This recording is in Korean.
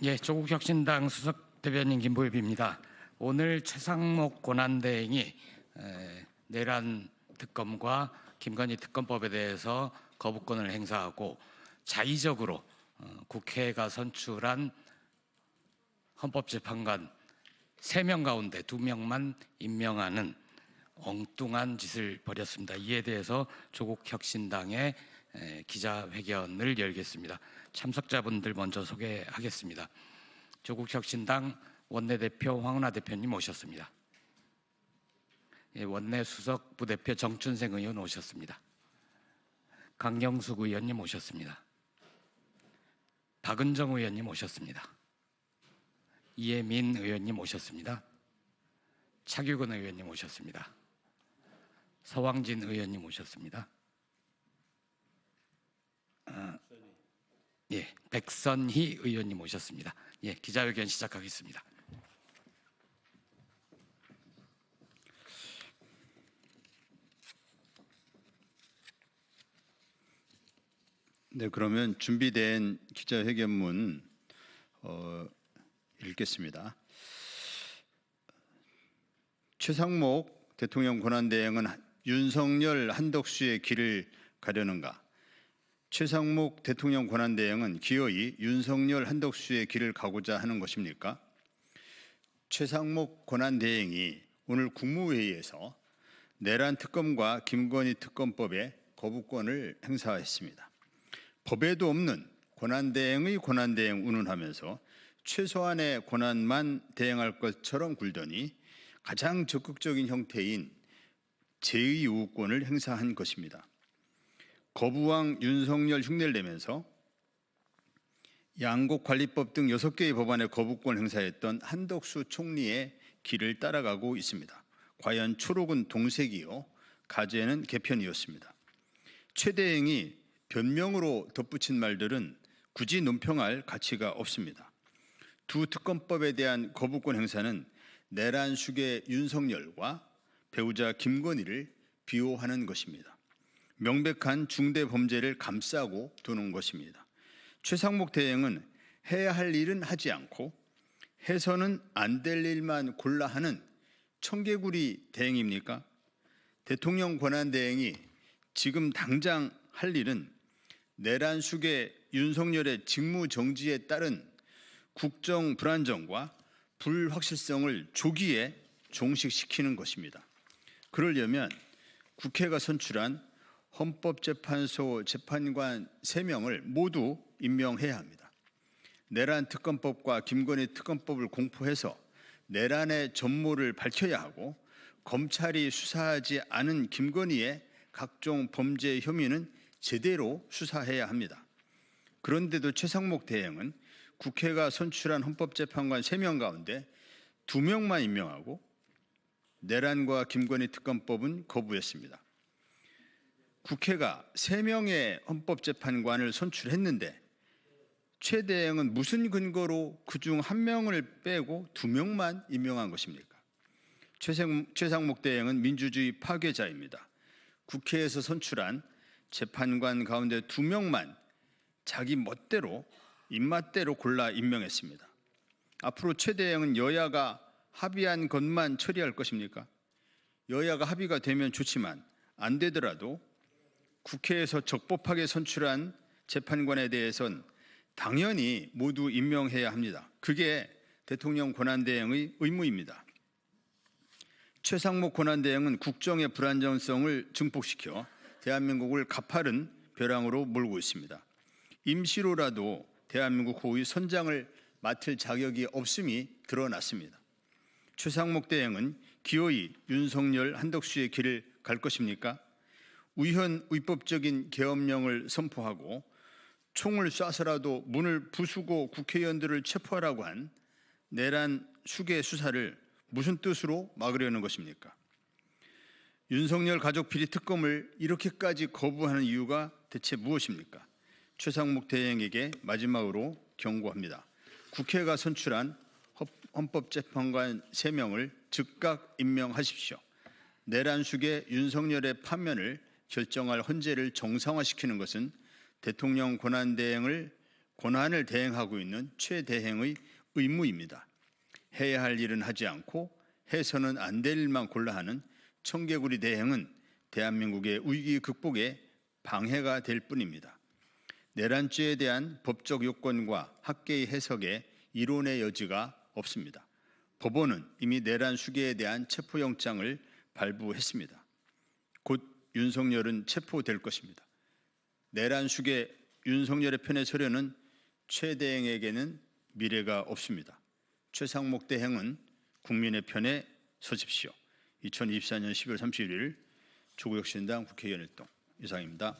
예, 조국혁신당 수석 대변인 김보엽입니다. 오늘 최상목 권한대행이 내란 특검과 김건희 특검법에 대해서 거부권을 행사하고 자의적으로 국회가 선출한 헌법재판관 3명 가운데 2명만 임명하는 엉뚱한 짓을 벌였습니다. 이에 대해서 조국혁신당의 기자회견을 열겠습니다. 참석자분들 먼저 소개하겠습니다. 조국혁신당 원내대표 황운하 대표님 오셨습니다. 원내 수석 부대표 정춘생 의원 오셨습니다. 강경숙 의원님 오셨습니다. 박은정 의원님 오셨습니다. 이혜민 의원님 오셨습니다. 차규근 의원님 오셨습니다. 서왕진 의원님 오셨습니다. 백선희 의원님 오셨습니다. 기자회견 시작하겠습니다. 네, 그러면 준비된 기자회견문 읽겠습니다. 최상목 대통령 권한대행은 윤석열, 한덕수의 길을 가려는가? 최상목 대통령 권한대행은 기어이 윤석열, 한덕수의 길을 가고자 하는 것입니까? 최상목 권한대행이 오늘 국무회의에서 내란 특검과 김건희 특검법에 거부권을 행사했습니다. 법에도 없는 권한대행의 권한대행 운운하면서 최소한의 권한만 대행할 것처럼 굴더니 가장 적극적인 형태인 제2요구권을 행사한 것입니다. 거부왕 윤석열 흉내를 내면서 양곡관리법 등 6개의 법안에 거부권 행사했던 한덕수 총리의 길을 따라가고 있습니다. 과연 초록은 동색이요, 가재는 개편이었습니다. 최 대행이 변명으로 덧붙인 말들은 굳이 논평할 가치가 없습니다. 두 특검법에 대한 거부권 행사는 내란 수괴 윤석열과 배우자 김건희를 비호하는 것입니다. 명백한 중대 범죄를 감싸고 두는 것입니다. 최상목 대행은 해야 할 일은 하지 않고 해서는 안 될 일만 골라 하는 청개구리 대행입니까? 대통령 권한대행이 지금 당장 할 일은 내란 수괴 윤석열의 직무 정지에 따른 국정 불안정과 불확실성을 조기에 종식시키는 것입니다. 그러려면 국회가 선출한 헌법재판소 재판관 3명을 모두 임명해야 합니다. 내란 특검법과 김건희 특검법을 공포해서 내란의 전모를 밝혀야 하고 검찰이 수사하지 않은 김건희의 각종 범죄 혐의는 제대로 수사해야 합니다. 그런데도 최상목 대행은 국회가 선출한 헌법재판관 3명 가운데 2명만 임명하고 내란과 김건희 특검법은 거부했습니다. 국회가 3명의 헌법재판관을 선출했는데 최 대행은 무슨 근거로 그중 1명을 빼고 2명만 임명한 것입니까? 최상목 대행은 민주주의 파괴자입니다. 국회에서 선출한 재판관 가운데 2명만 자기 멋대로 입맛대로 골라 임명했습니다. 앞으로 최 대행은 여야가 합의한 것만 처리할 것입니까? 여야가 합의가 되면 좋지만 안 되더라도 국회에서 적법하게 선출한 재판관에 대해선 당연히 모두 임명해야 합니다. 그게 대통령 권한대행의 의무입니다. 최상목 권한대행은 국정의 불안정성을 증폭시켜 대한민국을 가파른 벼랑으로 몰고 있습니다. 임시로라도 대한민국 호의 선장을 맡을 자격이 없음이 드러났습니다. 최상목 대행은 기어이 윤석열, 한덕수의 길을 갈 것입니까? 우현 위법적인 계엄령을 선포하고 총을 쏴서라도 문을 부수고 국회의원들을 체포하라고 한 내란 수괴 수사를 무슨 뜻으로 막으려는 것입니까? 윤석열 가족 비리 특검을 이렇게까지 거부하는 이유가 대체 무엇입니까? 최상목 대행에게 마지막으로 경고합니다. 국회가 선출한 헌법재판관 3명을 즉각 임명하십시오. 내란 수괴 윤석열의 파면을 결정할 헌재를 정상화시키는 것은 대통령 권한대행을 권한을 대행하고 있는 최대행의 의무입니다. 해야 할 일은 하지 않고 해서는 안 될 일만 골라 하는 청개구리 대행은 대한민국의 위기 극복에 방해가 될 뿐입니다. 내란죄에 대한 법적 요건과 학계의 해석에 이론의 여지가 없습니다. 법원은 이미 내란 수괴에 대한 체포영장을 발부했습니다. 곧 윤석열은 체포될 것입니다. 내란 수괴 윤석열의 편에 서려는 최 대행에게는 미래가 없습니다. 최상목 대행은 국민의 편에 서십시오. 2024년 12월 31일 조국혁신당 국회의원 활동 이상입니다.